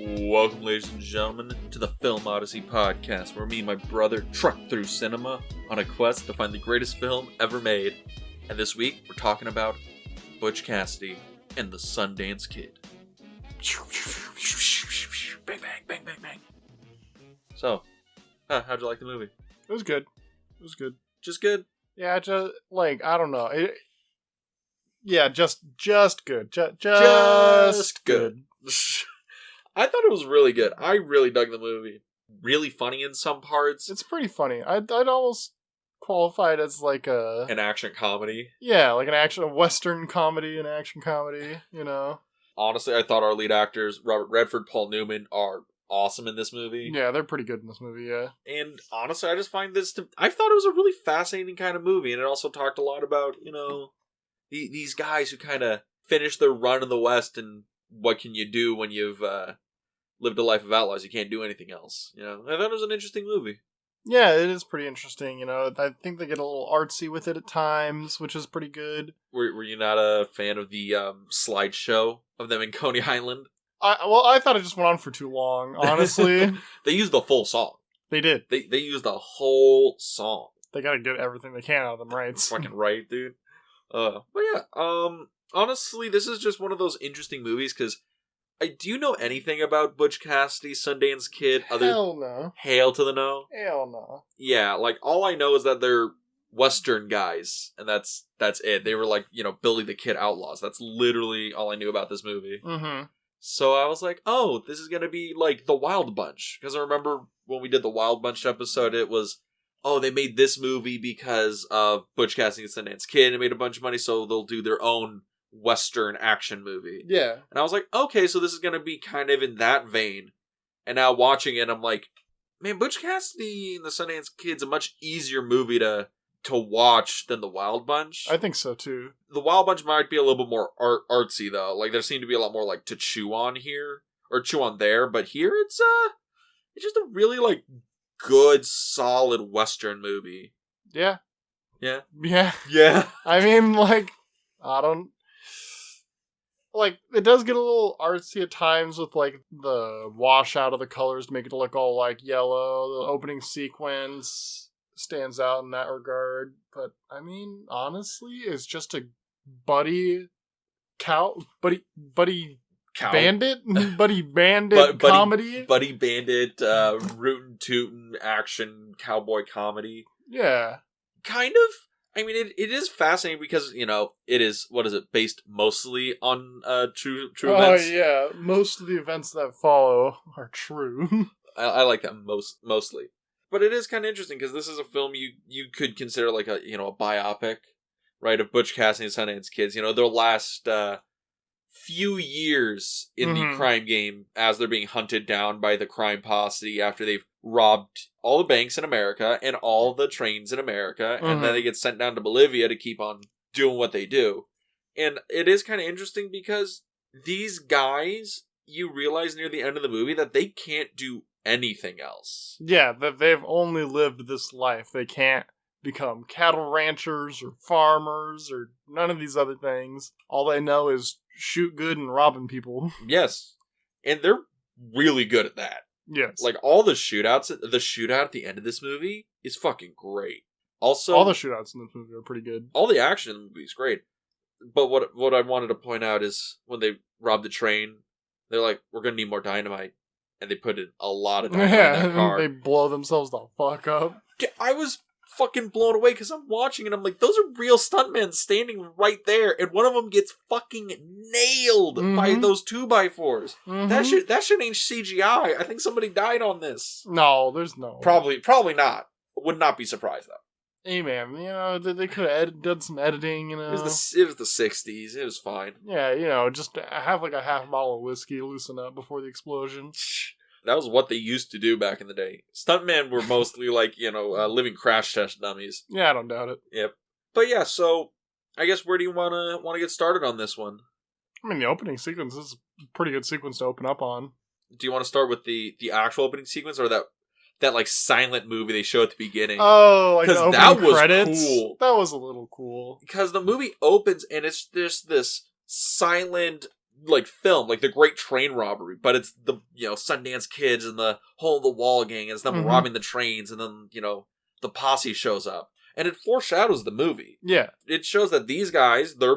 Welcome, ladies and gentlemen, to the Film Odyssey podcast, where me and my brother truck through cinema on a quest to find the greatest film ever made. And this week, we're talking about Butch Cassidy and the Sundance Kid. Bang, bang, bang, bang, bang. So, how'd you like the movie? It was good. It was good. Just good? Yeah, just, like, I don't know. Just good. Just good. I thought it was really good. I really dug the movie. Really funny in some parts. It's pretty funny. I'd almost qualify it as like an action comedy. Yeah, like a western comedy, an action comedy, you know. Honestly, I thought our lead actors, Robert Redford, Paul Newman, are awesome in this movie. Yeah, they're pretty good in this movie, yeah. And honestly, I just find I thought it was a really fascinating kind of movie, and it also talked a lot about, these guys who kind of finish their run in the West, and what can you do when you've lived a life of outlaws? You can't do anything else. I thought it was an interesting movie. Yeah, it is pretty interesting. I think they get a little artsy with it at times, which is pretty good. Were you not a fan of the slideshow of them in Coney Island? I thought it just went on for too long, honestly. They used the full song. They did. They used the whole song. They gotta get everything they can out of them rights. Fucking right, dude. But yeah, honestly, this is just one of those interesting movies, because do you know anything about Butch Cassidy, Sundance Kid? Hell no. Hail to the no? Hell no. Yeah, like, all I know is that they're Western guys, and that's it. They were like, Billy the Kid outlaws. That's literally all I knew about this movie. Mm-hmm. So I was like, oh, this is gonna be like the Wild Bunch. Because I remember when we did the Wild Bunch episode, it was, oh, they made this movie because of Butch Cassidy and Sundance Kid and made a bunch of money, so they'll do their own Western action movie. Yeah. And I was like, okay, so this is going to be kind of in that vein. And now watching it, I'm like, man, Butch Cassidy and the Sundance Kid's a much easier movie to watch than the Wild Bunch. I think so, too. The Wild Bunch might be a little bit more artsy, though. Like, there seemed to be a lot more, like, to chew on here, or chew on there. But here, it's just a really, like, good, solid Western movie. Yeah. Yeah? Yeah. Yeah. I mean, like, it does get a little artsy at times with, like, the washout of the colors to make it look all, like, yellow. The opening sequence stands out in that regard. But, I mean, honestly, it's just a buddy bandit comedy. Buddy bandit, rootin' tootin' action cowboy comedy. Yeah. Kind of. I mean, it is fascinating because, it is, based mostly on true events? Oh, yeah. Most of the events that follow are true. I like that mostly. But it is kind of interesting because this is a film you could consider like a biopic, right, of Butch Cassidy and Sundance Kids. Their last few years in the crime game as they're being hunted down by the crime posse after they've robbed all the banks in America and all the trains in America, and then they get sent down to Bolivia to keep on doing what they do. And it is kind of interesting because these guys, you realize near the end of the movie that they can't do anything else. Yeah, that they've only lived this life. They can't become cattle ranchers or farmers or none of these other things. All they know is shoot good and robbing people. Yes. And they're really good at that. Yes. Like, all the shootout at the end of this movie is fucking great. Also, all the shootouts in this movie are pretty good. All the action in the movie is great. But what I wanted to point out is when they rob the train, they're like, we're going to need more dynamite. And they put in a lot of dynamite in that car. They blow themselves the fuck up. I was fucking blown away because I'm watching and I'm like, those are real stuntmen standing right there, and one of them gets fucking nailed by those 2x4s. That shit ain't CGI. I think somebody died on this. No, there's no. Probably not. Would not be surprised though. Hey man, they could have done some editing. It was the 60s. It was fine. Yeah, just have like a half bottle of whiskey, loosen up before the explosion. That was what they used to do back in the day. Stuntmen were mostly like, living crash test dummies. Yeah, I don't doubt it. Yep. But yeah, so I guess where do you want to get started on this one? I mean, the opening sequence is a pretty good sequence to open up on. Do you want to start with the actual opening sequence or that like silent movie they show at the beginning? Oh, like the opening credits? Was cool. That was a little cool. Because the movie opens and it's just this silent like film, like the Great Train Robbery, but it's the, Sundance Kids and the Hole in the Wall gang, and it's them robbing the trains, and then, the posse shows up. And it foreshadows the movie. Yeah. It shows that these guys, they're,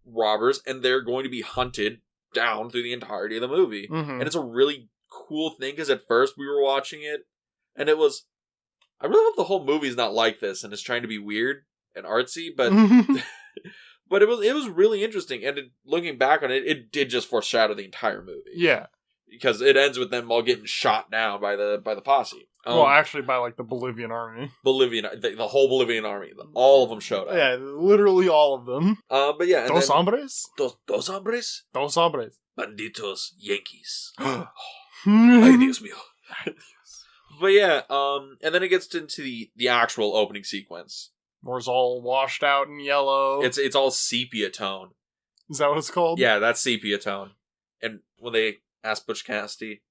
robbers, and they're going to be hunted down through the entirety of the movie. And it's a really cool thing, because at first we were watching it, and it was, I really hope the whole movie's not like this, and it's trying to be weird and artsy, but but it was really interesting, and looking back on it, it did just foreshadow the entire movie. Yeah. Because it ends with them all getting shot down by the posse. Well, actually, by like the Bolivian army. The whole Bolivian army. All of them showed up. Yeah, literally all of them. But yeah. Dos hombres? Dos hombres? Dos hombres. Banditos Yankees. Ay, Ay, Dios mío. But yeah, and then it gets into the actual opening sequence. Where it's all washed out in yellow. It's all sepia tone. Is that what it's called? Yeah, that's sepia tone. And when they ask Butch Cassidy,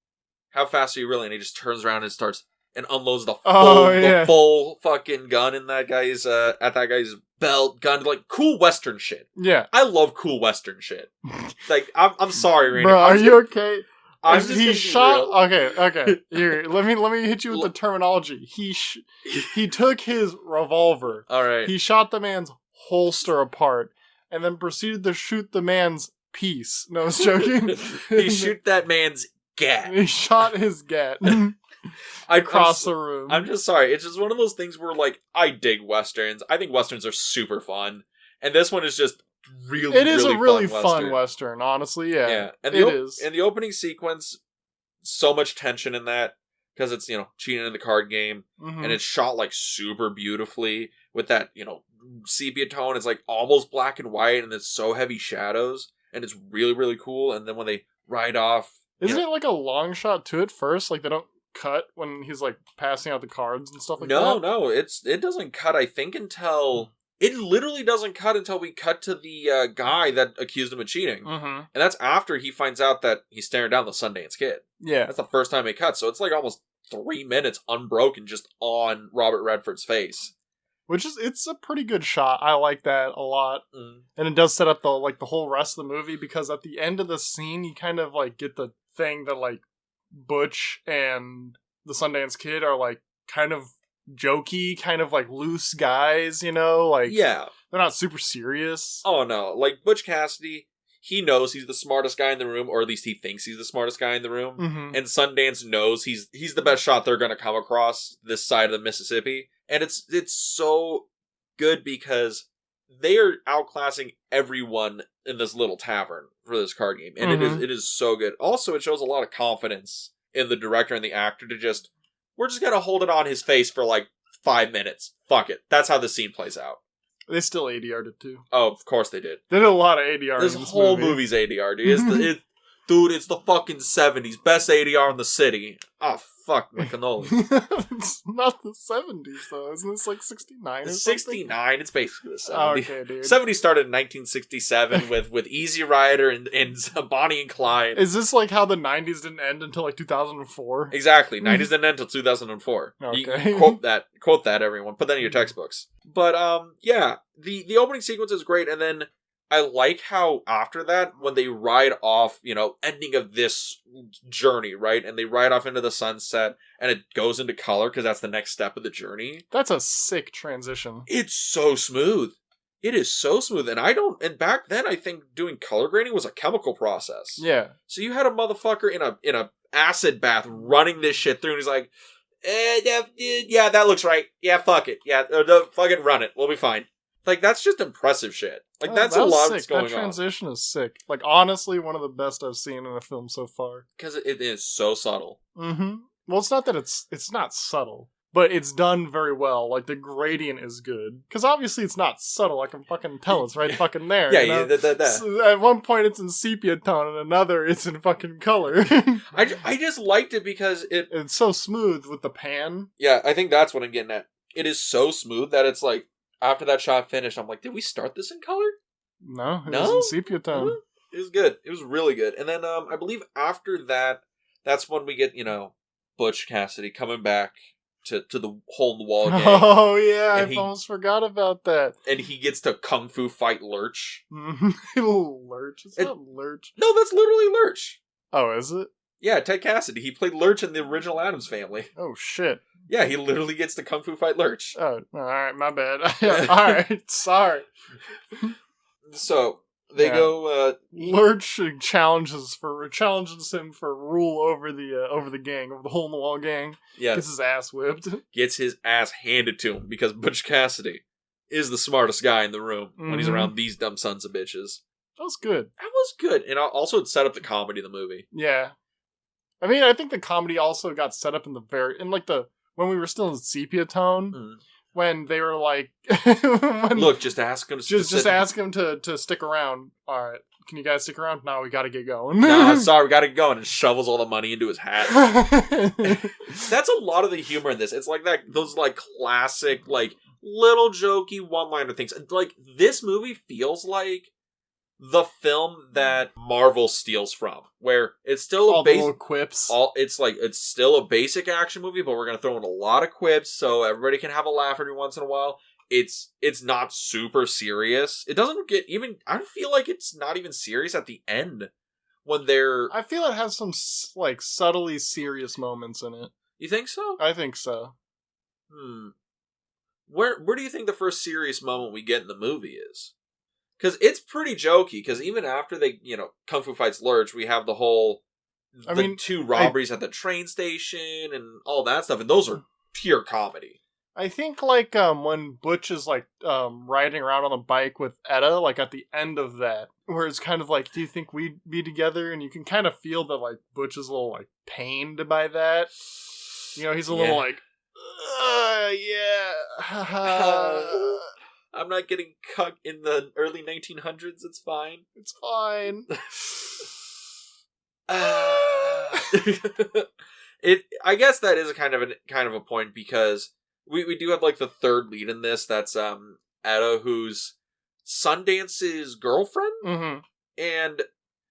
how fast are you really? And he just turns around and starts and unloads the full fucking gun in that guy's at that guy's belt. Gun, like cool Western shit. Yeah, I love cool Western shit. Like I'm sorry, Rainy. Bro, are you okay? He shot. Okay. Here, let me hit you with the terminology. He took his revolver. All right. He shot the man's holster apart, and then proceeded to shoot the man's piece. No, I was joking. He shoot that man's gat. He shot his gat across the room. I'm just sorry. It's just one of those things where, like, I dig Westerns. I think Westerns are super fun. And this one is just it is a really fun Western, honestly, yeah. And it is. In the opening sequence, so much tension in that, because it's, cheating in the card game, and it's shot, like, super beautifully, with that, sepia tone. It's, like, almost black and white, and it's so heavy shadows, and it's really, really cool, and then when they ride off... Isn't it, like, a long shot to it first? Like, they don't cut when he's, like, passing out the cards and stuff like that? No, it doesn't cut, I think, until... It literally doesn't cut until we cut to the guy that accused him of cheating. And that's after he finds out that he's staring down the Sundance Kid. Yeah. That's the first time it cuts. So it's like almost 3 minutes unbroken just on Robert Redford's face. It's a pretty good shot. I like that a lot. And it does set up the whole rest of the movie, because at the end of the scene, you kind of like get the thing that like Butch and the Sundance Kid are like kind of jokey, kind of like loose guys, like yeah, they're not super serious. Oh no, like Butch Cassidy, he knows he's the smartest guy in the room, or at least he thinks he's the smartest guy in the room. And Sundance knows he's the best shot they're going to come across this side of the Mississippi, and it's so good because they are outclassing everyone in this little tavern for this card game, and it is so good. Also, it shows a lot of confidence in the director and the actor to just, we're just going to hold it on his face for like 5 minutes. Fuck it. That's how the scene plays out. They still ADR'd it too. Oh, of course they did. They did a lot of ADR. This whole movie's ADR, dude. Dude, it's the fucking 70s. Best ADR in the city. Oh, fuck, my cannoli. It's not the 70s, though. Isn't this like 69 or It's something? 69. It's basically the 70s. Oh, okay, dude. 70s started in 1967 with Easy Rider and Bonnie and Clyde. Is this like how the 90s didn't end until like 2004? Exactly. 90s didn't end until 2004. Okay. You quote that, everyone. Put that in your textbooks. But, yeah. The opening sequence is great, and then I like how after that, when they ride off, ending of this journey, right? And they ride off into the sunset, and it goes into color, because that's the next step of the journey. That's a sick transition. It's so smooth. It is so smooth. And back then, I think doing color grading was a chemical process. Yeah. So you had a motherfucker in a acid bath running this shit through, and he's like, yeah, that looks right. Yeah, fuck it. Yeah, fucking run it. We'll be fine. Like, that's just impressive shit. Like, that's a lot that's going on. That transition is sick. Like, honestly, one of the best I've seen in a film so far. Because it is so subtle. Well, it's not that it's not subtle, but it's done very well. Like, the gradient is good. Because obviously it's not subtle. I can fucking tell it's right fucking there. Yeah. So at one point it's in sepia tone, and another it's in fucking color. I just liked it because it's so smooth with the pan. Yeah, I think that's what I'm getting at. It is so smooth that it's like, after that shot finished, I'm like, did we start this in color? No, it was in sepia tone. It was good. It was really good. And then I believe after that, that's when we get, Butch Cassidy coming back to the hole in the wall gang. Oh yeah, I almost forgot about that. And he gets to kung fu fight Lurch. Lurch? It's not Lurch. No, that's literally Lurch. Oh, is it? Yeah, Ted Cassidy. He played Lurch in the original Addams Family. Oh shit. Yeah, he literally gets to kung fu fight Lurch. Oh, alright, my bad. Alright, sorry. So they go. Lurch challenges him for rule over the gang, over the hole in the wall gang. Yes. Gets his ass whipped. Gets his ass handed to him because Butch Cassidy is the smartest guy in the room when he's around these dumb sons of bitches. That was good. That was good, and also it set up the comedy of the movie. Yeah, I mean, I think the comedy also got set up in when we were still in sepia tone. When they were like, look, just ask him to just ask him to stick around. All right, can you guys stick around? No, we got to get going. No, sorry, we got to get going, and shovels all the money into his hat. That's a lot of the humor in this. It's like those like classic like little jokey one-liner things. Like this movie feels like the film that Marvel steals from, where it's still all the little quips. It's still a basic action movie, but we're gonna throw in a lot of quips so everybody can have a laugh every once in a while. It's not super serious. It doesn't get even. I feel like it's not even serious at the end when they're. I feel it has some like subtly serious moments in it. You think so? I think so. Where do you think the first serious moment we get in the movie is? Because it's pretty jokey, because even after they, Kung Fu fights Lurch, we have the two robberies at the train station and all that stuff, and those are pure comedy. I think, like, when Butch is, like, riding around on the bike with Etta, like, at the end of that, where it's kind of like, do you think we'd be together? And you can kind of feel that, like, Butch is a little, like, pained by that. He's a little, like, yeah. I'm not getting cut in the early 1900s. It's fine. It's fine. I guess that is a kind of a point, because we do have like the third lead in this. That's Etta, who's Sundance's girlfriend, and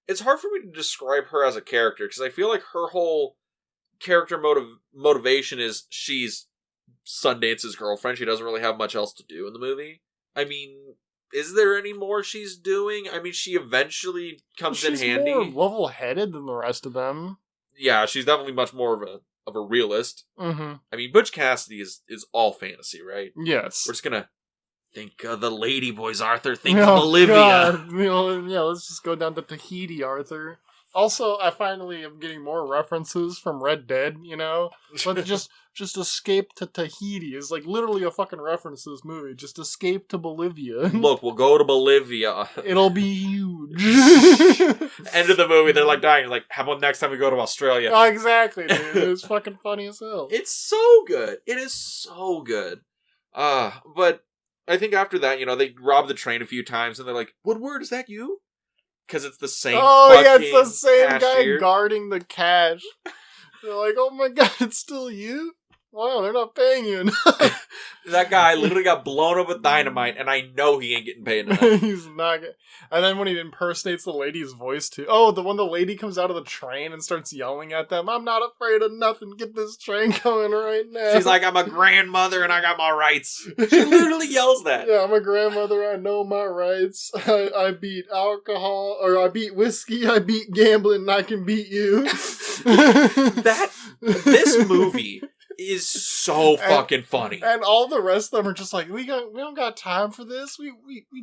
it's hard for me to describe her as a character because I feel like her whole character motivation is she's Sundance's girlfriend. She doesn't really have much else to do in the movie. I mean, is there any more she's doing? I mean, she eventually comes in handy. She's more level-headed than the rest of them. Yeah, she's definitely much more of a realist. I mean, Butch Cassidy is all fantasy, right? Yes. We're just gonna think of the lady boys, Arthur. Think of Bolivia. God. Let's just go down to Tahiti, Arthur. Also, I finally am getting more references from Red Dead, But just escape to Tahiti is like literally a fucking reference to this movie. Just escape to Bolivia. Look, we'll go to Bolivia. It'll be huge. End of the movie, they're like dying. Like, how about next time we go to Australia? Oh, exactly, dude. It's fucking funny as hell. It's so good. It is so good. But I think after that, they rob the train a few times and they're like, Woodward, is that you? Because it's the same it's the same cashier. guy guarding the cash. They're like, oh my god, it's still you? Wow, they're not paying you enough. That guy literally got blown up with dynamite, and I know he ain't getting paid enough. He's not getting... And then when he impersonates the lady's voice, too. Oh, when the lady comes out of the train and starts yelling at them, I'm not afraid of nothing, get this train going right now. She's like, I'm a grandmother and I got my rights. She literally yells that. Yeah, I'm a grandmother, I know my rights. I beat alcohol, or I beat whiskey, I beat gambling, and I can beat you. This movie is so fucking funny. And all the rest of them are just like, we don't got time for this. We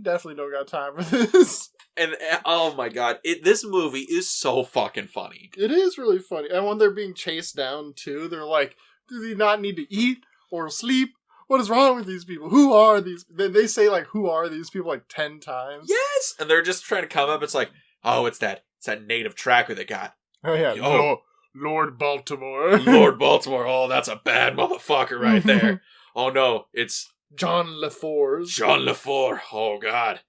definitely don't got time for this. And oh my god, this movie is so fucking funny. It is really funny. And when they're being chased down too, they're like, do they not need to eat or sleep? What is wrong with these people? Who are these? They say like, who are these people like 10 times. Yes! And they're just trying to come up. It's like, oh, it's that native tracker they got. Oh yeah. Oh. Lord Baltimore. Lord Baltimore. Oh, that's a bad motherfucker right there. Oh no, it's John LaForge. John LaForge. Oh god.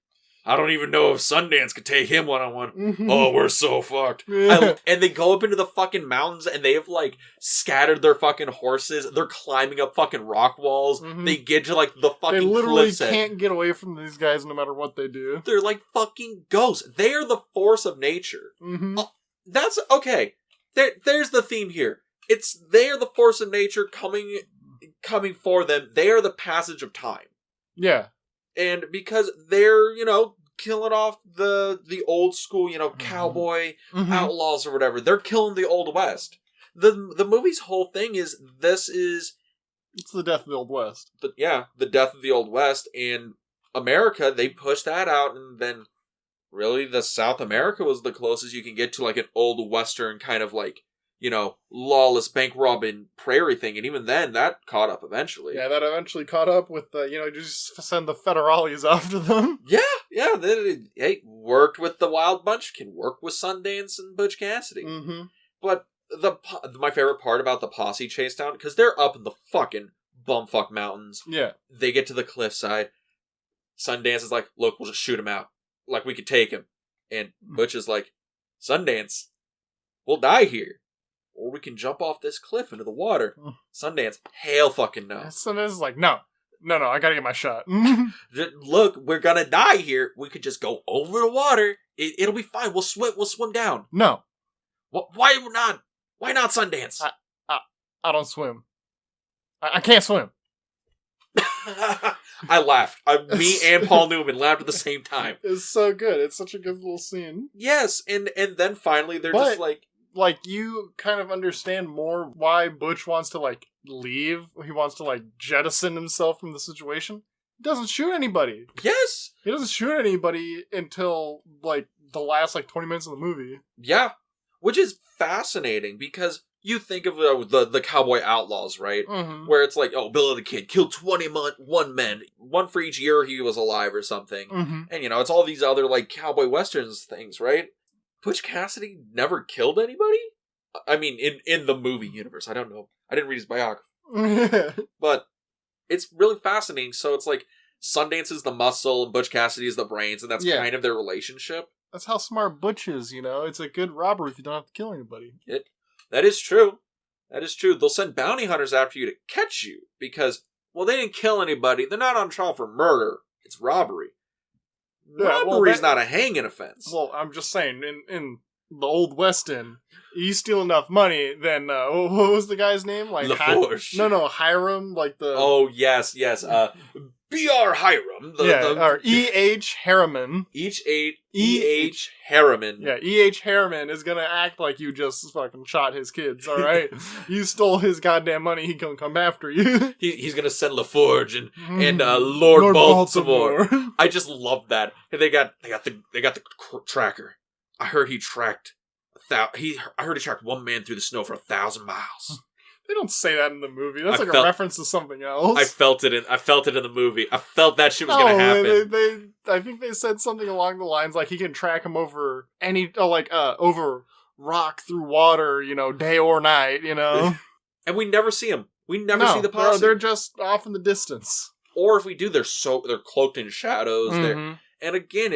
I don't even know if Sundance could take him one-on-one. Oh, we're so fucked. And they go up into the fucking mountains and they have like scattered their fucking horses. They're climbing up fucking rock walls. They get to like the fucking They literally cliffs. can't get away from these guys no matter what they do. They're like fucking ghosts. They are the force of nature. That's okay. There's the theme here. They are the force of nature coming coming for them. They are the passage of time. Yeah. And because they're, killing off the old school, cowboy outlaws or whatever. They're killing the Old West. The movie's whole thing is it's the death of the Old West. The death of the Old West. And America, they pushed that out, and then really the South America was the closest you can get to like an old Western kind of like, lawless bank robbing prairie thing. And even then, that caught up eventually. Yeah, that eventually caught up with just send the federales after them. Yeah. Hey, worked with the Wild Bunch, can work with Sundance and Butch Cassidy. Mm-hmm. But my favorite part about the posse chase down, because they're up in the fucking bumfuck mountains. Yeah. They get to the cliffside. Sundance is like, look, we'll just shoot him out. Like, we could take him. And Butch is like, Sundance, we'll die here. Or we can jump off this cliff into the water. Sundance, hell fucking no. Sundance is like, no, I gotta get my shot. Look, we're gonna die here. We could just go over the water. It'll be fine. We'll swim down. No. Why not? Why not Sundance? I don't swim. I can't swim. I laughed. Me and Paul Newman laughed at the same time. It's so good. It's such a good little scene. Yes, and then finally they're just like... Like, you kind of understand more why Butch wants to, like, leave. He wants to, like, jettison himself from the situation. He doesn't shoot anybody. Yes! He doesn't shoot anybody until, like, the last, 20 minutes of the movie. Yeah. Which is fascinating, because you think of the cowboy outlaws, right? Mm-hmm. Where it's like, oh, Billy the Kid killed 21 men, one for each year he was alive or something. Mm-hmm. And, it's all these other, like, cowboy westerns things, right? Butch Cassidy never killed anybody? I mean, in the movie universe. I don't know. I didn't read his biography. But it's really fascinating. So it's like Sundance is the muscle and Butch Cassidy is the brains, and that's kind of their relationship. That's how smart Butch is, It's a good robbery if you don't have to kill anybody. That is true. That is true. They'll send bounty hunters after you to catch you because, well, they didn't kill anybody. They're not on trial for murder. It's robbery. Robbery's not a hanging offense. Well, I'm just saying, in the Old Westin, you steal enough money, then, what was the guy's name? Like LaForge. Hiram, like the... Oh, yes. B.R. Hiram. Or E.H. Harriman. E.H. Harriman. Yeah, E.H. Harriman is gonna act like you just fucking shot his kids, alright? You stole his goddamn money, he gonna come after you. He's gonna send LaForge and Lord Baltimore. I just love that. They got the tracker. I heard he tracked I heard he tracked one man through the snow for 1,000 miles. They don't say that in the movie. That's a reference to something else. I felt it in the movie. I felt that shit was gonna happen. I think they said something along the lines like he can track him over over rock through water, day or night, And we never see him. We never see the posse. No, they're just off in the distance. Or if we do, they're cloaked in shadows. Mm-hmm. And again,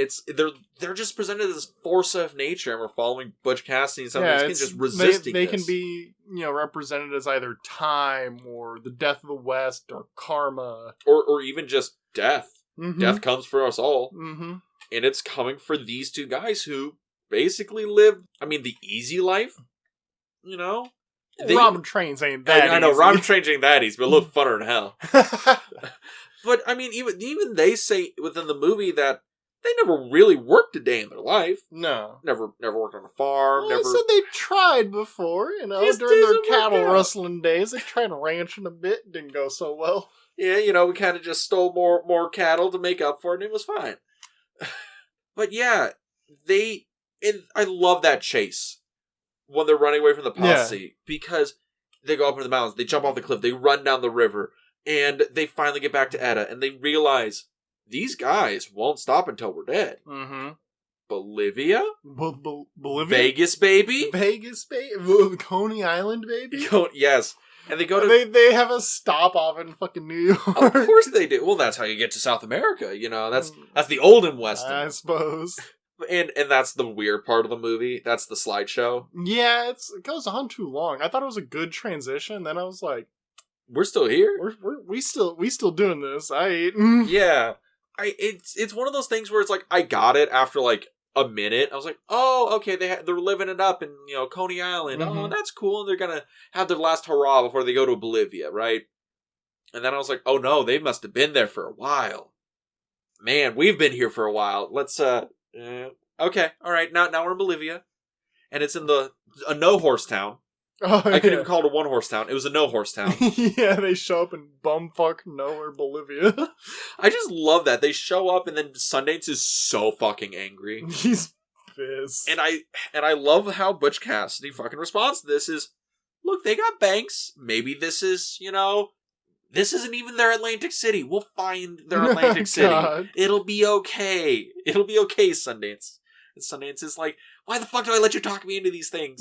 they're just presented as this force of nature, and we're following Butch Cassidy and something just resisting. They can be represented as either time or the death of the West or karma, or even just death. Mm-hmm. Death comes for us all, and it's coming for these two guys who basically live. I mean, the easy life. Robbing trains ain't that easy. I know robbing trains ain't that easy, but a little funner than hell. But I mean, even they say within the movie that they never really worked a day in their life. No. Never worked on a farm. Well, they said they tried before, during their cattle rustling days. They tried ranching a bit. Didn't go so well. Yeah, we kind of just stole more cattle to make up for it, and it was fine. But yeah, I love that chase when they're running away from the posse because they go up into the mountains, they jump off the cliff, they run down the river, and they finally get back to Etta, and they realize these guys won't stop until we're dead. Mm-hmm. Bolivia? Bolivia? Vegas, baby? Coney Island, baby? Yes. And they go to... They have a stop off in fucking New York. Of course they do. Well, that's how you get to South America, That's the olden Western. I suppose. And that's the weird part of the movie. That's the slideshow. Yeah, it goes on too long. I thought it was a good transition. Then I was like... We're still here? We still doing this. Yeah. It's one of those things where it's like, I got it after like a minute. I was like, oh, okay, they're living it up in, Coney Island. Mm-hmm. Oh, that's cool. And they're going to have their last hurrah before they go to Bolivia, right? And then I was like, oh no, they must have been there for a while. Man, we've been here for a while. Let's, okay, alright, now we're in Bolivia. And it's in a no-horse town. Oh, I couldn't even call it a one-horse town. It was a no-horse town. Yeah, they show up in bumfuck nowhere, Bolivia. I just love that. They show up and then Sundance is so fucking angry. He's pissed. And I love how Butch Cassidy fucking responds to this is, look, they got banks. Maybe this is, this isn't even their Atlantic City. We'll find their Atlantic City. God. It'll be okay. It'll be okay, Sundance. And Sundance is like, why the fuck do I let you talk me into these things?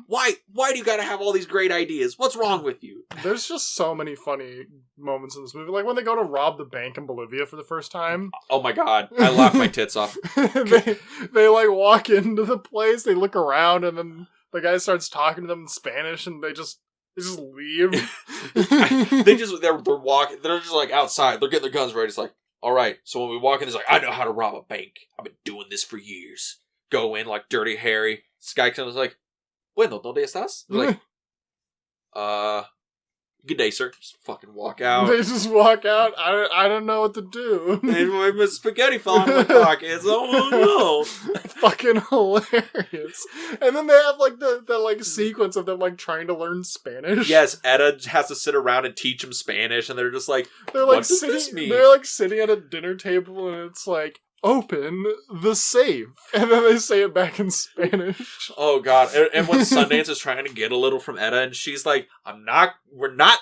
Why do you gotta have all these great ideas? What's wrong with you? There's just so many funny moments in this movie. Like when they go to rob the bank in Bolivia for the first time. Oh my god. I laughed my tits off. they like walk into the place, they look around, and then the guy starts talking to them in Spanish, and they just leave. they're walking, they're just like outside, they're getting their guns ready. It's like, alright, so when we walk in, it's like, I know how to rob a bank. I've been doing this for years. Go in like Dirty Harry. This guy comes like, bueno, ¿dónde estás? Like, good day, sir. Just fucking walk out. They just walk out. I don't know what to do. And my spaghetti falling in my pockets. Oh no. Fucking hilarious. And then they have like the like sequence of them like trying to learn Spanish. Yes, Etta has to sit around and teach them Spanish, and they're just like, they're like what does this mean? They're like sitting at a dinner table, and it's like, open the safe. And then they say it back in Spanish. Oh god. And when Sundance is trying to get a little from Etta, and she's like,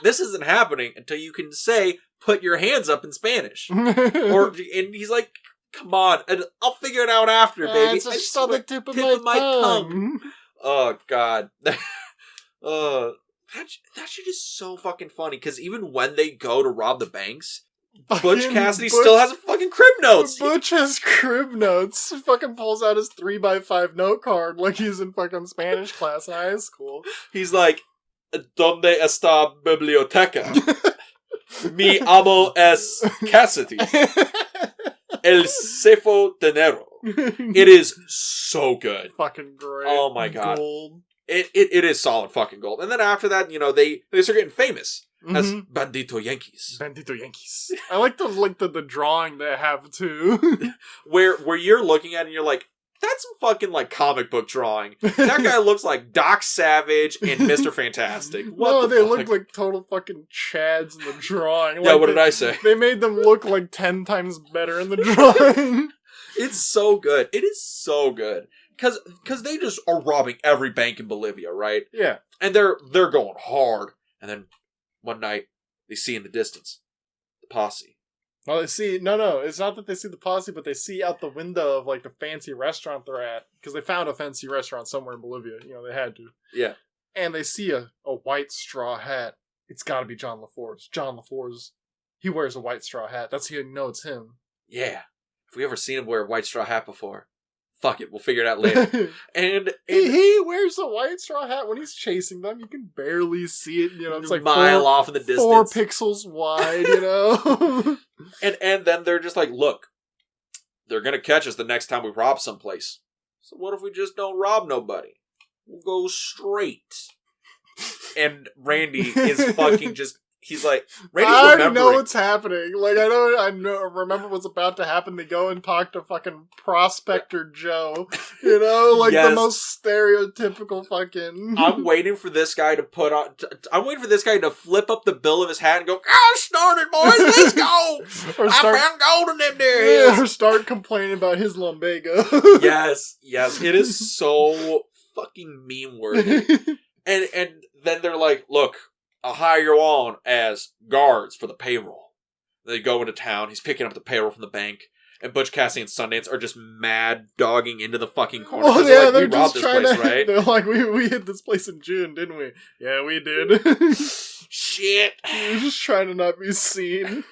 this isn't happening until you can say, put your hands up in Spanish. And he's like, come on, and I'll figure it out after, baby. It's just on the tip of my tongue. Oh god. That shit is so fucking funny, because even when they go to rob the banks, Butch Cassidy still has a fucking crib notes. Butch has crib notes. He fucking pulls out his 3x5 note card like he's in fucking Spanish class in high school. He's like, ¿Dónde está biblioteca? Mi amo es Cassidy. El cefo dinero. It is so good. Fucking great. Oh my god. Gold. It is solid fucking gold. And then after that, they start getting famous. As Bandito Yankees. Bandito Yankees. I like the drawing they have too. where you're looking at it and you're like, that's some fucking like comic book drawing. That guy looks like Doc Savage and Mr. Fantastic. They look like total fucking chads in the drawing. Yeah, what did I say? They made them look like 10 times better in the drawing. It's so good. It is so good. Because they just are robbing every bank in Bolivia, right? Yeah. And they're going hard. And then one night, they see in the distance the posse. Well, they see... No, it's not that they see the posse, but they see out the window of, like, the fancy restaurant they're at. Because they found a fancy restaurant somewhere in Bolivia. They had to. Yeah. And they see a white straw hat. It's gotta be John LaForce. John LaForce, he wears a white straw hat. That's how you know it's him. Yeah. Have we ever seen him wear a white straw hat before? Fuck it, we'll figure it out later. and he wears a white straw hat when he's chasing them. You can barely see it. It's like mile off in the distance, 4 pixels wide. and then they're just like, look, they're gonna catch us the next time we rob someplace. So what if we just don't rob nobody? We'll go straight. And Randy is fucking just. He's like, Randy's I already know what's happening. Like, I remember what's about to happen. They go and talk to fucking Prospector Joe. Like yes. The most stereotypical fucking... I'm waiting for this guy to flip up the bill of his hat and go, started, boys, let's go! I found gold in them there hills. Or start complaining about his lumbago. Yes, it is so fucking meme-worthy. And then they're like, look, I'll hire you on as guards for the payroll. They go into town. He's picking up the payroll from the bank. And Butch Cassidy and Sundance are just mad dogging into the fucking corner. Oh, yeah, they're we robbed this place, right? They're like, we hit this place in June, didn't we? Yeah, we did. Shit. We're just trying to not be seen.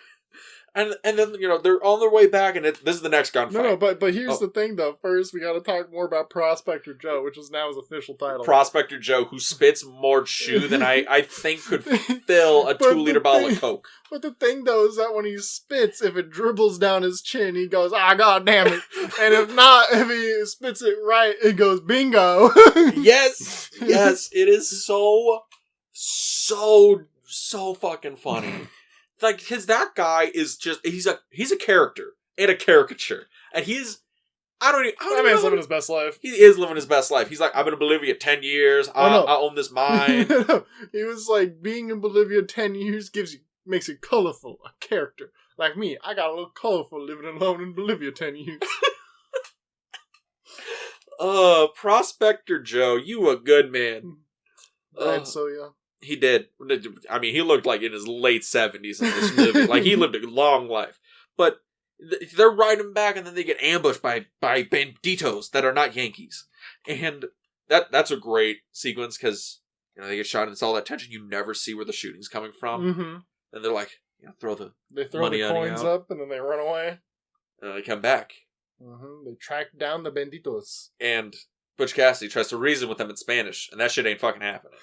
And then, they're on their way back, and this is the next gunfight. No, but here's the thing, though. First, we gotta talk more about Prospector Joe, which is now his official title. Prospector Joe, who spits more chew than I think could fill a 2-liter bottle of Coke. But the thing, though, is that when he spits, if it dribbles down his chin, he goes, god damn it. And if not, if he spits it right, it goes, bingo. Yes, it is so fucking funny. like, because that guy is just, he's a character and a caricature. And he's, I don't That man's living his best life. He is living his best life. He's like, I've been in Bolivia 10 years. I own this mine. He was like, being in Bolivia 10 years makes you colorful, a character. Like me, I got a little colorful living alone in Bolivia 10 years. Prospector Joe, you a good man. Right, so yeah. He did. I mean, he looked like in his late 70s in this movie. Like, he lived a long life. But they're riding back, and then they get ambushed by banditos that are not Yankees. And that's a great sequence, because they get shot, and it's all that tension. You never see where the shooting's coming from. Mm-hmm. And they're like, throw the money coins up, and then they run away. And they come back. Mm-hmm. They track down the banditos. And Butch Cassidy tries to reason with them in Spanish, and that shit ain't fucking happening.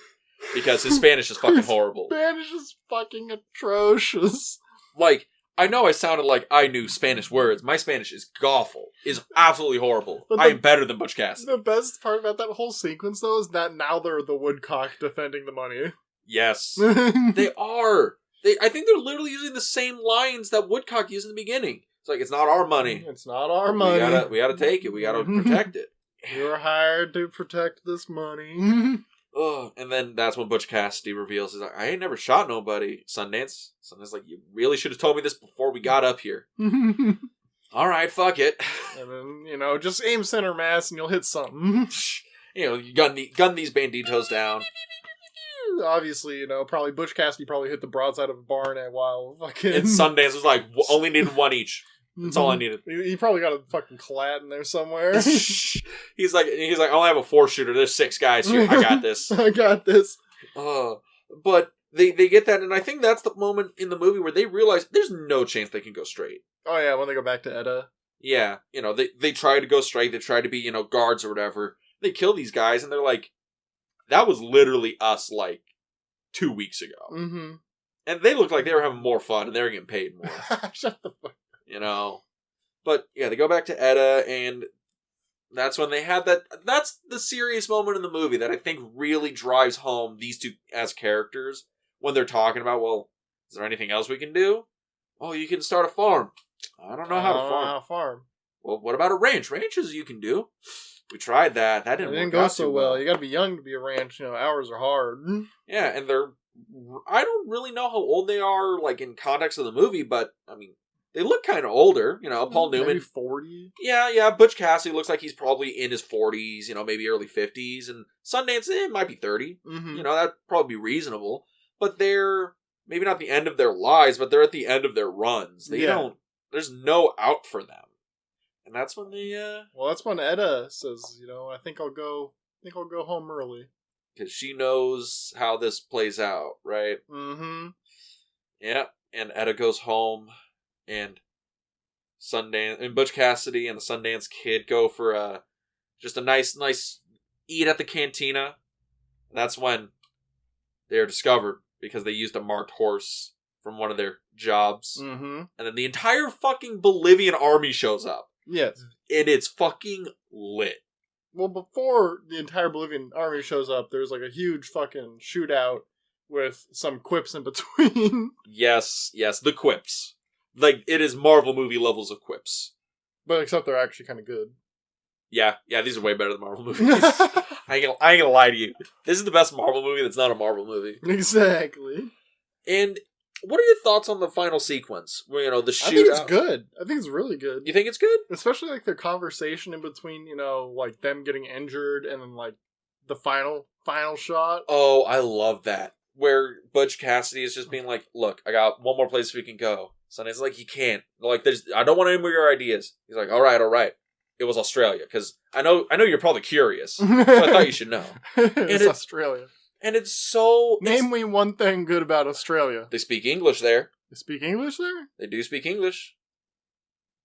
Because his Spanish is fucking horrible. Spanish is fucking atrocious. Like, I know I sounded like I knew Spanish words. My Spanish is awful. Is absolutely horrible. I am better than Butch Cassidy. The best part about that whole sequence, though, is that now they're the woodcock defending the money. Yes. They are. I think they're literally using the same lines that Woodcock used in the beginning. It's like, it's not our money. It's not our money. We gotta take it. We gotta protect it. You're hired to protect this money. And then that's when Butch Cassidy reveals, he's like, I ain't never shot nobody, Sundance. Sundance like, you really should have told me this before we got up here. Alright, fuck it. And then, just aim center mass and you'll hit something. You gun these banditos down. Obviously, probably Butch Cassidy probably hit the broadside of a barn while fucking... And Sundance was like, only needed one each. That's all I needed. He probably got a fucking collat in there somewhere. He's like, I only have a 4-shooter. There's 6 guys here. I got this. I got this. But they get that, and I think that's the moment in the movie where they realize there's no chance they can go straight. Oh yeah, when they go back to Edda. Yeah, they try to go straight. They try to be, guards or whatever. They kill these guys, and they're like, that was literally us, like, 2 weeks ago. Mm-hmm. And they looked like they were having more fun, and they were getting paid more. Shut the fuck. But yeah, they go back to Edda, and that's when they had that. That's the serious moment in the movie that I think really drives home these two as characters when they're talking about, well, is there anything else we can do? Oh, you can start a farm. I don't know how to farm. Well, what about a ranch? Ranches you can do. We tried that. That didn't go so well. You got to be young to be a ranch. Hours are hard. Yeah, and I don't really know how old they are, like, in context of the movie, but, I mean, they look kind of older, Paul Newman. Maybe 40? Yeah, Butch Cassidy looks like he's probably in his 40s, maybe early 50s, and Sundance, might be 30. Mm-hmm. That'd probably be reasonable. But they're, maybe not the end of their lives, but they're at the end of their runs. There's no out for them. And that's when they, Well, that's when Edda says, I think I'll go home early. Because she knows how this plays out, right? Mm-hmm. Yeah, and Edda goes home. And Butch Cassidy and the Sundance Kid go for just a nice eat at the cantina. And that's when they are discovered because they used a marked horse from one of their jobs. Mm-hmm. And then the entire fucking Bolivian army shows up. Yes. And it's fucking lit. Well, before the entire Bolivian army shows up, there's like a huge fucking shootout with some quips in between. Yes, the quips. Like, it is Marvel movie levels of quips. But except they're actually kind of good. Yeah, these are way better than Marvel movies. I ain't gonna lie to you. This is the best Marvel movie that's not a Marvel movie. Exactly. And what are your thoughts on the final sequence? Where, the shootout? I think it's good. I think it's really good. You think it's good? Especially, like, their conversation in between, like, them getting injured and then, like, the final shot. Oh, I love that. Where Butch Cassidy is just being like, look, I got one more place we can go. Sundance like, you can't. Like, I don't want any more of your ideas. He's like, all right. It was Australia, because I know you're probably curious, so I thought you should know. It's Australia. And it's so... Name me one thing good about Australia. They speak English there. They speak English there? They do speak English.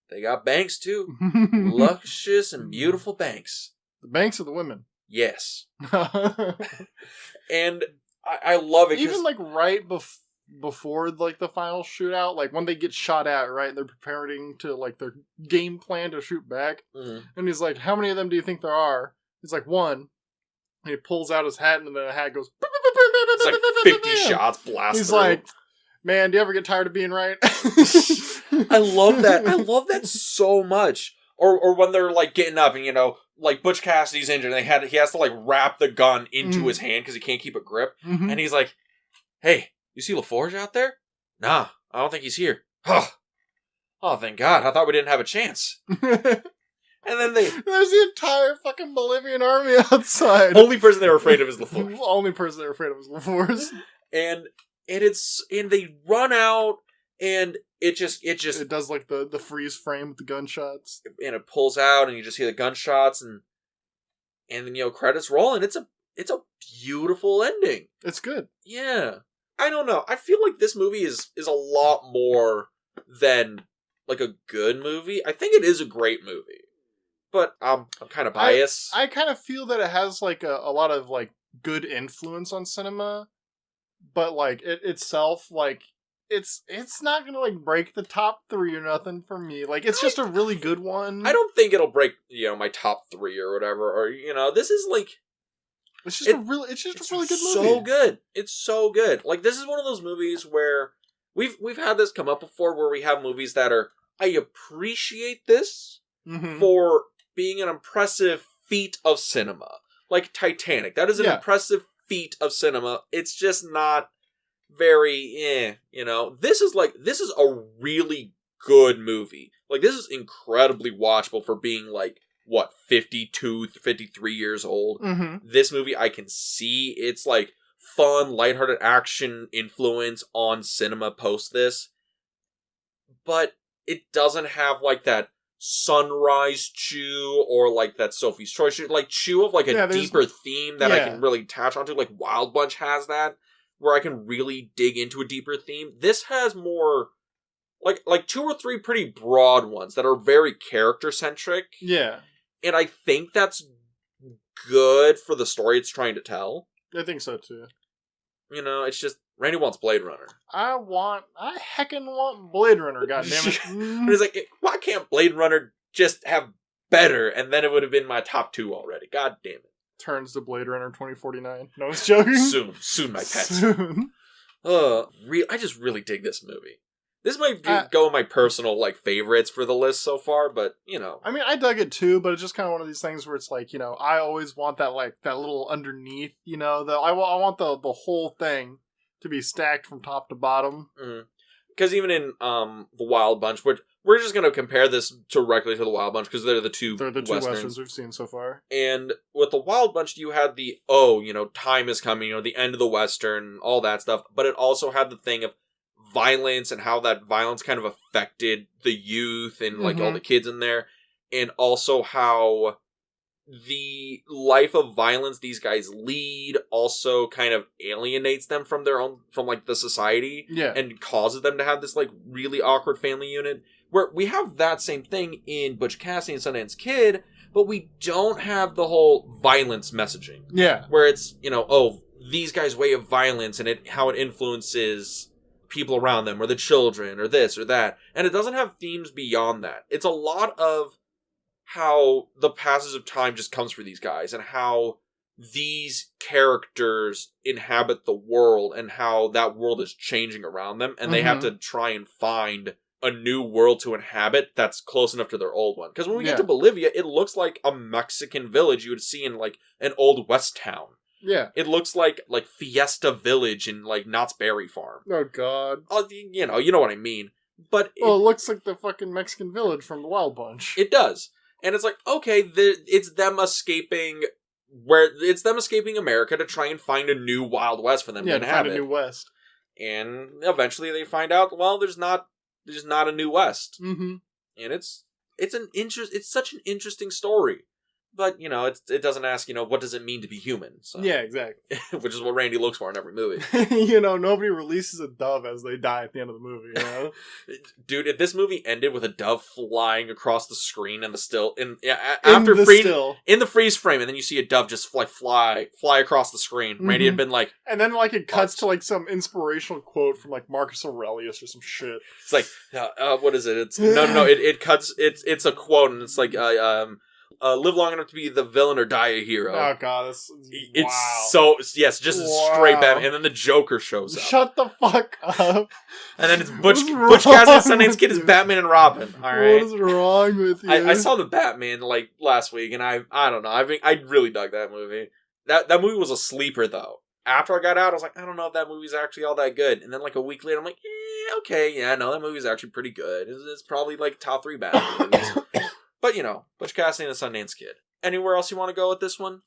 They got banks, too. Luscious and beautiful banks. The banks are the women. Yes. And I love it. Even, like, right before, like, the final shootout, like, when they get shot at, right, they're preparing to, like, their game plan to shoot back. Mm-hmm. And he's like, how many of them do you think there are? He's like, 1. And he pulls out his hat, and then the hat goes... It's like 50 shots blasted. He's like, Man, do you ever get tired of being right? I love that. I love that so much. Or when they're like getting up and like Butch Cassidy's injured and he has to like wrap the gun into his hand because he can't keep a grip. Mm-hmm. And he's like, "Hey, you see LaForge out there? Nah, I don't think he's here." Oh, thank God. I thought we didn't have a chance. And then there's the entire fucking Bolivian army outside. Only person they were afraid of is LaForge. Only person they were afraid of was LaForge. And they run out, and it does like the freeze frame with the gunshots, and it pulls out, and you just hear the gunshots, and then credits roll, and it's a beautiful ending. It's good. Yeah, I don't know. I feel like this movie is a lot more than like a good movie. I think it is a great movie, but I'm kind of biased. I kind of feel that it has like a lot of like good influence on cinema, but like it itself, like it's not gonna like break the top 3 or nothing for me. Like it's just a really good one. I don't think it'll break my top 3 or whatever. Or this is like it's just a really good movie. So good. It's so good. Like this is one of those movies where we've had this come up before, where we have movies that are, I appreciate this for being an impressive feat of cinema. Like Titanic. That is an impressive feat of cinema. It's just not very This is a really good movie. Like this is incredibly watchable for being like 52, 53 years old. This movie, I can see it's like fun, lighthearted action influence on cinema post this. But it doesn't have like that Sunrise chew or like that Sophie's Choice chew of like a deeper theme that I can really attach onto. Like Wild Bunch has that, where I can really dig into a deeper theme. This has more like 2 or 3 pretty broad ones that are very character centric. Yeah. And I think that's good for the story it's trying to tell. I think so too. It's just Randy wants Blade Runner. I heckin' want Blade Runner, goddammit. But it's like, why can't Blade Runner just have better? And then it would have been my top 2 already. God damn it. Turns to Blade Runner 2049. No, I was joking. Soon, my pets. Soon. I just really dig this movie. This might go in my personal favorites for the list so far, but I mean, I dug it too, but it's just kind of one of these things where it's like, I always want that that little underneath, I want the whole thing to be stacked from top to bottom. Because even in the Wild Bunch, we're just going to compare this directly to the Wild Bunch because they're the two westerns we've seen so far. And with the Wild Bunch, you had the time is coming, the end of the Western, all that stuff, but it also had the thing of violence and how that violence kind of affected the youth and all the kids in there, and also how the life of violence these guys lead also kind of alienates them from the society, and causes them to have this really awkward family unit, where we have that same thing in Butch Cassidy and Sundance Kid, but we don't have the whole violence messaging. Where it's these guys' way of violence and how it influences people around them, or the children, or this or that, and it doesn't have themes beyond that. It's a lot of how the passage of time just comes for these guys, and how these characters inhabit the world, and how that world is changing around them, and they have to try and find a new world to inhabit that's close enough to their old one. Because when we get to Bolivia, it looks like a Mexican village you would see in an old West town. Yeah. It looks like Fiesta Village in Knott's Berry Farm. Oh God. You know what I mean. But it looks like the fucking Mexican village from the Wild Bunch. It does. And it's like, okay, it's them escaping America to try and find a new Wild West for them to inhabit. Find a new West. And eventually they find out, well, there's not a new West. Mm-hmm. And it's such an interesting story. But, it doesn't ask, what does it mean to be human? So. Yeah, exactly. Which is what Randy looks for in every movie. Nobody releases a dove as they die at the end of the movie, Dude, if this movie ended with a dove flying across the screen in the still, in the freeze frame, and then you see a dove just fly across the screen, Randy had been like... And then, it cuts to, some inspirational quote from, Marcus Aurelius or some shit. It's like, what is it? It's... No, it cuts... It's a quote, and it's like, Live long enough to be the villain or die a hero. Oh god, It's wow. so yes, just straight Batman, and then the Joker shows up. Shut the fuck up. And then it's Butch Cassidy and Sundance Kid is Batman and Robin. All right, what is wrong with you? I saw the Batman like last week, and I don't know. I really dug that movie. That movie was a sleeper though. After I got out, I was like, I don't know if that movie's actually all that good. And then like a week later, I'm like, okay, yeah, no, that movie's actually pretty good. It's probably like top 3 Batman movies. But, you know, Butch Cassidy and the Sundance Kid. Anywhere else you want to go with this one?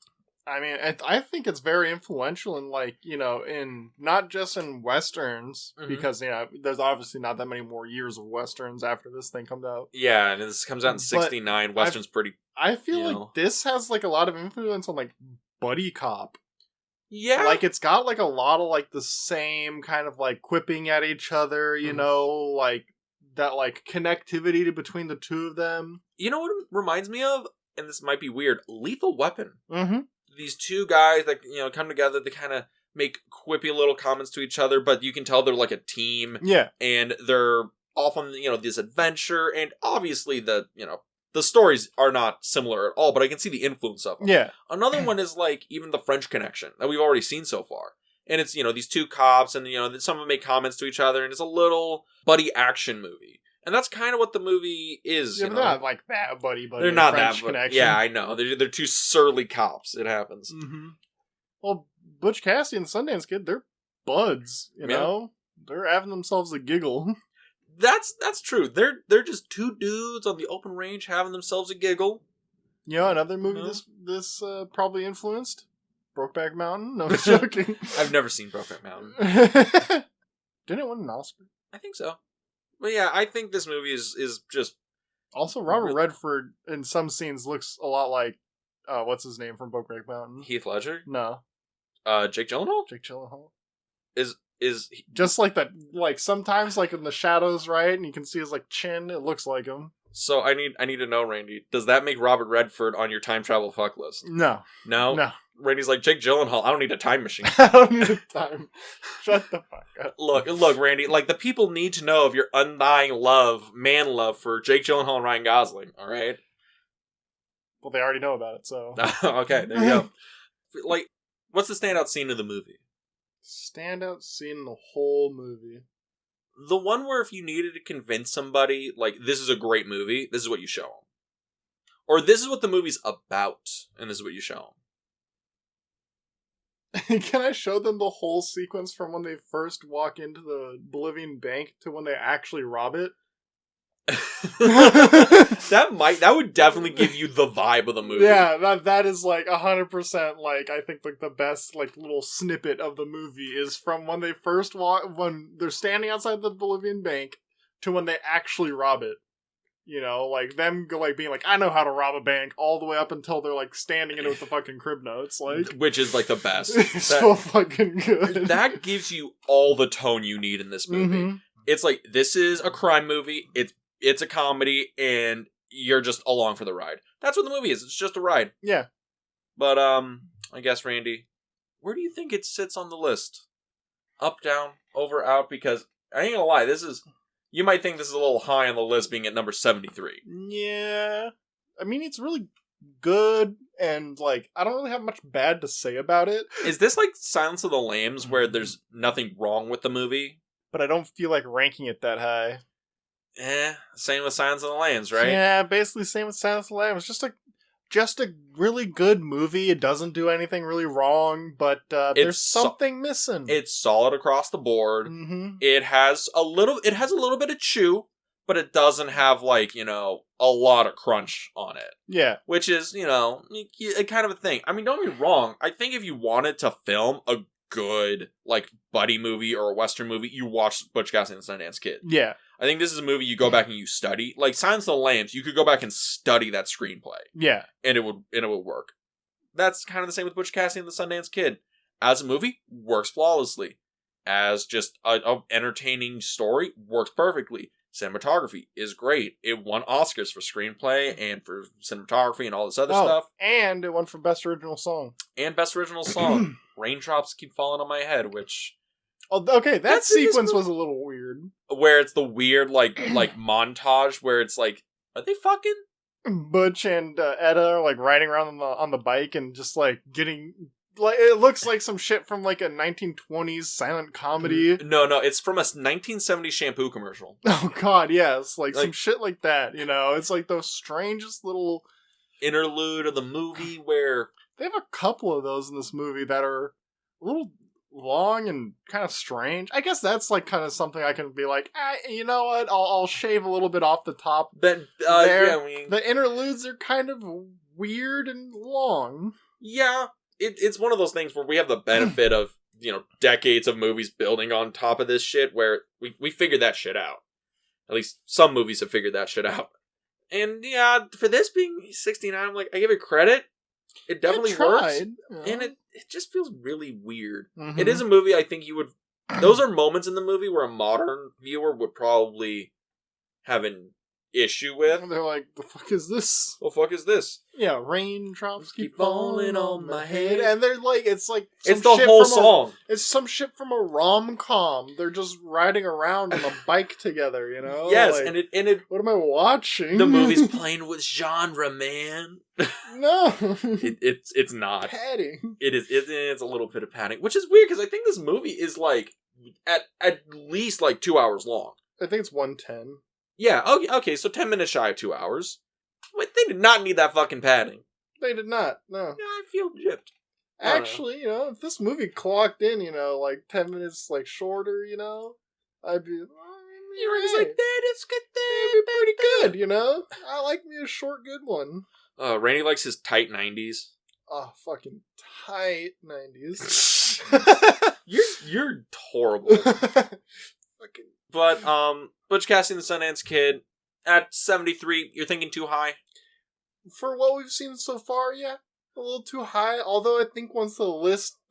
I mean, I think it's very influential in, like, you know, in not just in Westerns, because, you know, there's obviously not that many more years of Westerns after this thing comes out. Yeah, and this comes out in 69. Western's pretty... I feel like this has, like, a lot of influence on, like, buddy cop. Yeah. Like, it's got, like, a lot of, like, the same kind of, like, quipping at each other, you know, like, that, like, connectivity between the two of them. You know what it reminds me of? And this might be weird. Lethal Weapon. Mm-hmm. These two guys that, you know, come together to kind of make quippy little comments to each other, but you can tell they're like a team. Yeah. And they're off on, you know, this adventure, and obviously the stories are not similar at all, but I can see the influence of them. Yeah. Another one is like even the French Connection that we've already seen so far. And it's, you know, these two cops, and, you know, some of them make comments to each other, and it's a little buddy action movie. And that's kind of what the movie is. Yeah, you but know? they're not like that buddy. They're not French that Connection. Yeah, I know. They're two surly cops. It happens. Mm-hmm. Well, Butch Cassidy and Sundance Kid, they're buds. You know, they're having themselves a giggle. That's true. They're just two dudes on the open range having themselves a giggle. You know, another movie this probably influenced? Brokeback Mountain? No, I'm joking. I've never seen Brokeback Mountain. Didn't it win an Oscar? I think so. But yeah, I think this movie is just... Also, Robert Redford in some scenes looks a lot like, what's his name from Brokeback Mountain? Heath Ledger? No. Jake Gyllenhaal? Jake Gyllenhaal. Is just like that, like sometimes like in the shadows, right? And you can see his like chin, it looks like him. So I need to know, Randy, does that make Robert Redford on your time travel fuck list? No. No? Randy's like, Jake Gyllenhaal, I don't need a time machine. I don't need a time. Shut the fuck up. Look, Randy, like, the people need to know of your undying love, man love, for Jake Gyllenhaal and Ryan Gosling, alright? Well, they already know about it, so... Okay, there you go. Like, what's the standout scene of the movie? Standout scene in the whole movie? The one where if you needed to convince somebody, like, this is a great movie, this is what you show them. Or this is what the movie's about, and this is what you show them. Can I show them the whole sequence from when they first walk into the Bolivian bank to when they actually rob it? that would definitely give you the vibe of the movie. Yeah, that is like 100% like I think like the best like little snippet of the movie is from when they first when they're standing outside the Bolivian bank to when they actually rob it. You know, like them like being like, I know how to rob a bank, all the way up until they're like standing in it with the fucking crib notes, like, which is like the best. It's so fucking good. That gives you all the tone you need in this movie. Mm-hmm. It's like, this is a crime movie. It's a comedy, and you're just along for the ride. That's what the movie is. It's just a ride. Yeah. But I guess, Randy, where do you think it sits on the list? Up, down, over, out? Because I ain't gonna lie, you might think this is a little high on the list, being at number 73. Yeah. I mean, it's really good, and, like, I don't really have much bad to say about it. Is this like Silence of the Lambs, where there's nothing wrong with the movie? But I don't feel like ranking it that high. Same with Silence of the Lambs, right? Yeah, basically same with Silence of the Lambs. It's just a really good movie. It doesn't do anything really wrong, but there's something missing. It's solid across the board. Mm-hmm. It has a little bit of chew, but it doesn't have, like, you know, a lot of crunch on it. Yeah. Which is, you know, a kind of a thing. I mean, don't get me wrong. I think if you wanted to film a good, like, buddy movie or a Western movie, you watch Butch Cassidy and the Sundance Kid. Yeah. I think this is a movie you go back and you study. Like Silence of the Lambs, you could go back and study that screenplay. Yeah. And it would work. That's kind of the same with Butch Cassidy and the Sundance Kid. As a movie, works flawlessly. As just an entertaining story, works perfectly. Cinematography is great. It won Oscars for screenplay and for cinematography and all this other stuff. And it won for Best Original Song. And Best Original Song. Raindrops Keep Falling on My Head, which... Oh, okay, that sequence was a little weird. Where it's the weird, like montage where it's like, are they fucking? Butch and Etta are like riding around on the bike and just like getting like it looks like some shit from like a 1920s silent comedy. No, it's from a 1970 shampoo commercial. Oh god, yes, like some shit like that. You know, it's like the strangest little interlude of the movie where they have a couple of those in this movie that are a little long and kind of strange. I guess that's like kind of something I can be like, you know what? I'll shave a little bit off the top. But the interludes are kind of weird and long. Yeah, it's one of those things where we have the benefit of decades of movies building on top of this shit, where we figured that shit out. At least some movies have figured that shit out. And yeah, for this being 69, I'm like, I give it credit. It definitely works. Yeah. And it just feels really weird. Mm-hmm. It is a movie I think you would... Those are moments in the movie where a modern viewer would probably have an issue with. And they're like, the fuck is this? The fuck is this? Yeah, raindrops keep falling on my head. And they're like, it's like... It's the whole song. It's some shit from a rom-com. They're just riding around on a bike together, you know? Yes, like, and it... What am I watching? The movie's playing with genre, man. No. It's not. Padding. It's a little bit of padding. Which is weird, because I think this movie is like... At least like 2 hours long. I think it's 1:10. Yeah, okay, so 10 minutes shy of 2 hours. Wait, they did not need that fucking padding. They did not, no. Yeah, I feel gypped. Actually, if this movie clocked in, like 10 minutes like shorter, I'd be... You were just like, it's good, that'd be pretty good, I like me a short, good one. Rainey likes his tight 90s. Oh, fucking tight 90s. You're horrible. Fucking... But, Butch Cassidy and the Sundance Kid, at 73, you're thinking too high? For what we've seen so far, yeah. A little too high. Although I think once the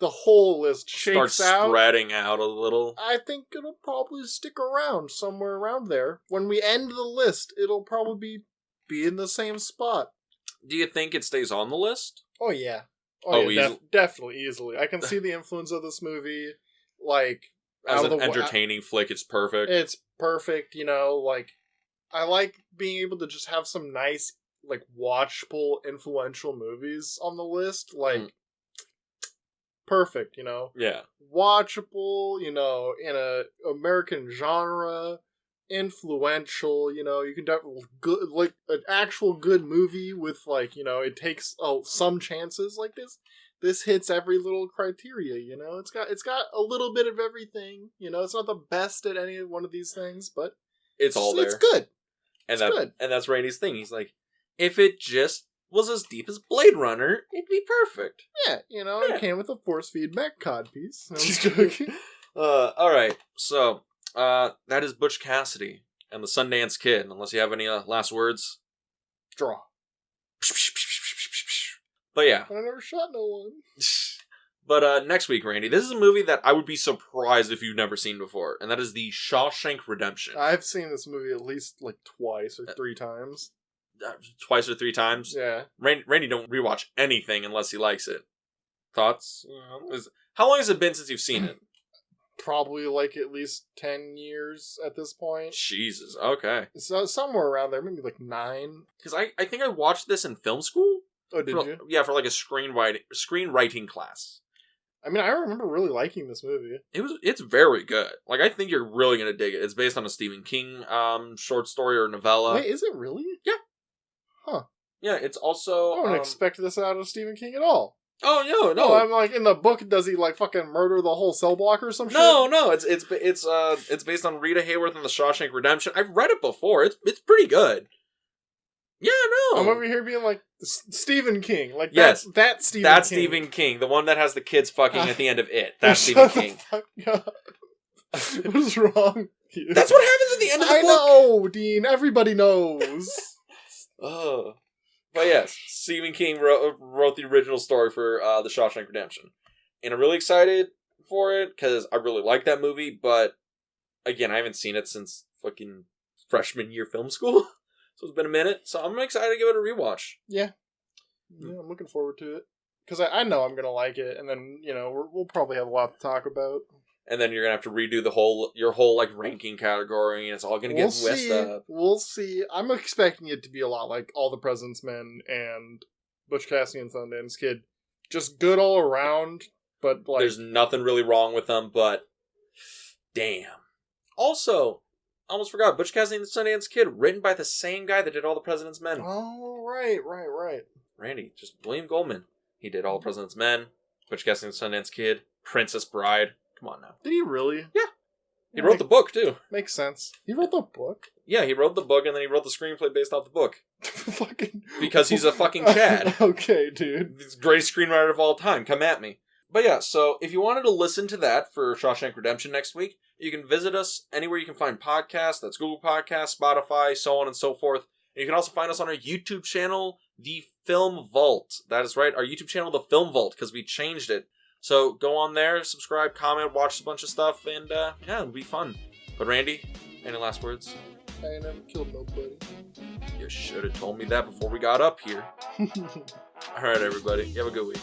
whole list shakes out, spreading out a little, I think it'll probably stick around somewhere around there. When we end the list, it'll probably be in the same spot. Do you think it stays on the list? Oh, yeah. Definitely, easily. I can see the influence of this movie, like... As an entertaining flick, it's perfect. It's perfect, I like being able to just have some nice, watchable, influential movies on the list, perfect, Yeah. Watchable, in a American genre, influential, you can definitely, good, an actual good movie with, it takes some chances like this. This hits every little criteria, It's got a little bit of everything, It's not the best at any one of these things, but it's all there. It's good. And good. And that's Rainey's thing. He's like, if it just was as deep as Blade Runner, it'd be perfect. Yeah, it came with a force feedback codpiece. I was joking. All right. So, that is Butch Cassidy and the Sundance Kid. Unless you have any last words. Draw. But yeah. I never shot no one. But next week, Randy, this is a movie that I would be surprised if you've never seen before, and that is The Shawshank Redemption. I've seen this movie at least twice or 3 times. Twice or 3 times? Yeah. Randy don't rewatch anything unless he likes it. Thoughts? How long has it been since you've seen it? Probably at least 10 years at this point. Jesus, okay. So somewhere around there, maybe 9. Because I think I watched this in film school. Oh, did you? Yeah, for a screenwriting class. I mean, I remember really liking this movie. It's very good. I think you're really gonna dig it. It's based on a Stephen King short story or novella. Wait, is it really? Yeah. Huh. Yeah, it's also... I don't expect this out of Stephen King at all. Oh, no. I'm in the book, does he fucking murder the whole cell block or some shit? No, it's based on Rita Hayworth and The Shawshank Redemption. I've read it before. It's pretty good. Yeah, no. I'm over here being Stephen King. Yes, that's Stephen King. That's Stephen King, the one that has the kids fucking at the end of it. That's Stephen King. What is wrong with you? That's what happens at the end of the book. I know, Dean. Everybody knows. Oh. But yes, Stephen King wrote the original story for The Shawshank Redemption. And I'm really excited for it, because I really like that movie, but again, I haven't seen it since fucking freshman year film school. So it's been a minute, so I'm excited to give it a rewatch. Yeah, I'm looking forward to it. Because I know I'm going to like it, and then, we'll probably have a lot to talk about. and then you're gonna have to redo your whole like ranking category, and it's all gonna get messed up. We'll see. I'm expecting it to be a lot like All the President's Men and Butch Cassidy and Sundance Kid. Just good all around, but like... There's nothing really wrong with them, but... Damn. Also, I almost forgot, Butch Cassidy and the Sundance Kid, written by the same guy that did All the President's Men. Oh, right. Randy, just William Goldman. He did All the President's Men, Butch Cassidy and the Sundance Kid, Princess Bride. Come on now. Did he really? Yeah. He wrote the book, too. Makes sense. He wrote the book? Yeah, he wrote the book, and then he wrote the screenplay based off the book. Fucking... Because he's a fucking Chad. Okay, dude. He's the greatest screenwriter of all time. Come at me. But yeah, so if you wanted to listen to that for Shawshank Redemption next week, you can visit us anywhere you can find podcasts. That's Google Podcasts, Spotify, so on and so forth. And you can also find us on our YouTube channel, The Film Vault. That is right, our YouTube channel, The Film Vault, because we changed it. So go on there, subscribe, comment, watch a bunch of stuff, and yeah, it'll be fun. But Randy, any last words? I ain't never killed nobody. You should have told me that before we got up here. Alright, everybody. You have a good week.